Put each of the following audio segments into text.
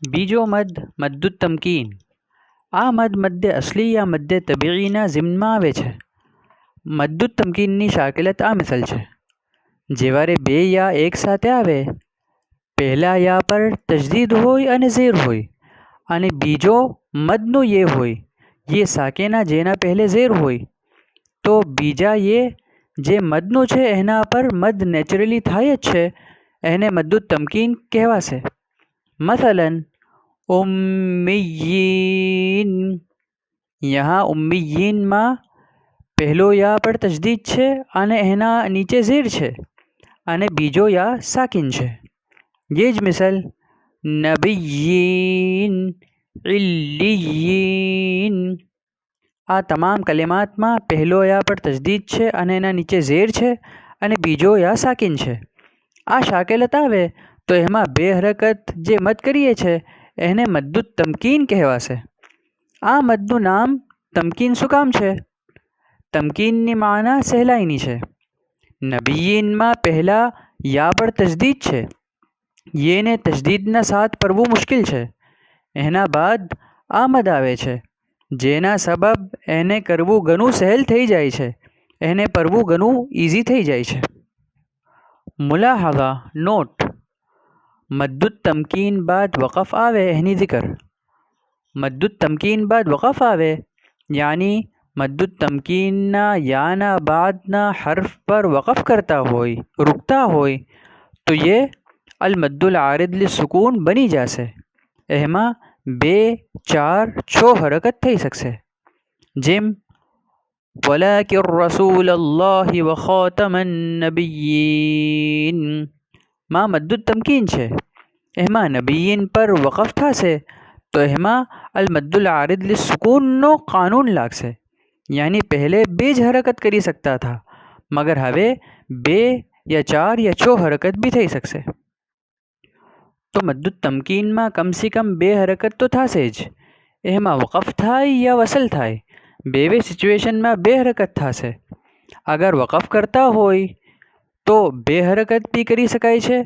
બીજો મદ મદ્દુત તમકીન. આ મદ મધ્ય અસલી યા મધ્ય તબીઈના ઝિમ્નમાં આવે છે. મદ્દુત તમકીનની શાકિલત આ મિસાલ છે. જેવારે બે યા એક સાથે આવે, પહેલા યા પર તજદીદ હોય અને ઝેર હોય અને બીજો મદનો યે હોય. ये સાકેના જેના પહેલે ઝેર હોય તો બીજા યે જે મદનો છે એના પર મદ નેચરલી થાય જ છે, એને મદ્દુત તમકીન કહેવાશે. મસલન ઉમ્મિયીન. यहाँ ઉમ્મિયીનમાં પહેલો યા પર તજદીદ છે અને એના નીચે ઝેર છે અને બીજો યા સાકિન છે. ये જ મિસાલ નબિયીન, ઇલ્લિયીન. આ તમામ કલિમાતમાં પહેલો યા પર તજદીદ છે અને એના નીચે ઝેર છે અને બીજો યા સાકિન છે. આ શાકિલત આવે તો એમાં બે હરકત જે મદ કરીએ છે એને મદ્દુત તમકીન કહેવાશે. આ મદનું નામ તમકીન શું કામ છે? તમકીનની માના સહેલાઈની છે. નબિયીનમાં પહેલા યા પર તજદીદ છે. યેને તજદીદના સાથ પડવું મુશ્કેલ છે. એના બાદ આ મદ આવે છે જેના સબબ એને કરવું ઘણું સહેલ થઈ જાય છે, એને પડવું ઘણું ઇઝી થઈ જાય છે. મુલાહઝા નોટ. મદ્દુત તમકીન બાદ વકફ આવે એની zikr. મદ્દુત તમકીન બાદ વકફ આવે યાની મદ્દુત તમકીનના યાના બાદના હર્ફ પર વકફ કરતા હોય, રૂકતા હોય તો ये અલ મદ્દુલ આરિદ લિસ્સુકૂન બની જશે. એમાં 2, 4, 6 હરકત થઈ શકશે. જેમ વલાકિન રસૂલલ્લાહિ વ ખાતમન નબિય્યીન માં મદ્દુત તમકીન છે. એમાં નબિય્યીન પર વકફ થશે તો એમાં અલ મદ્દુલ આરિદ લિસ્સુકૂનનો કાનૂન લાગશે. યાની પહેલે 2 જ હરકત કરી શકતા હતા મગર હવે 2 या 4 या 6 હરકત બી થઈ શકશે. તો મદ્દુત તમકીનમાં કમસે કમ 2 હરકત તો થશે જ. એમાં વકફ થાય યા વસલ થાય, બે સિચ્યુએશનમાં 2 હરકત થશે. અગર વકફ કરતા હોય તો 2 હરકત બી કરી શકાય છે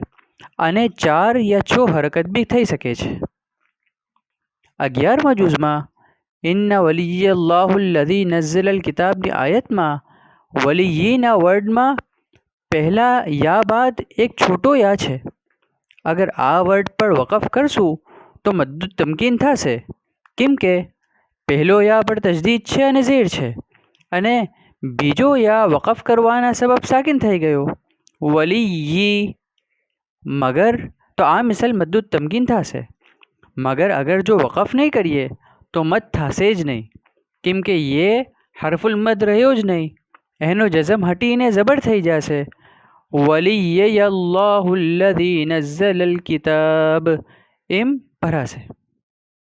અને 4 યા 6 હરકત બી થઈ શકે છે. 11મા જુઝમાં ઇન્ના વલિયલ્લાહુ અલ્લઝી નઝ્ઝલલ કિતાબની આયતમાં વલિયીના વર્ડમાં પહેલા યા બાદ એક છોટો યા છે. અગર આ વર્ડ પર વકફ કરશું તો મદ્દુત તમકીન થશે, કેમ કે પહેલો યા પર તજદીદ છે અને ઝેર છે અને બીજો યા વકફ કરવાના સબબ સાકિન થઈ ગયો વલિયી. મગર તો આ મિસાલ મદ્દુત તમકીન થશે. મગર અગર જો વકફ નહીં કરીએ તો મદ થશે જ નહીં, કેમ કે યે હરફુલ મદ રહ્યો જ નહીં, એનો જઝમ હટીને ઝબર થઈ જશે. વલિયલ્લાહુ અલ્લઝી નઝ્ઝલલ કિતાબ એમ ભરાશે.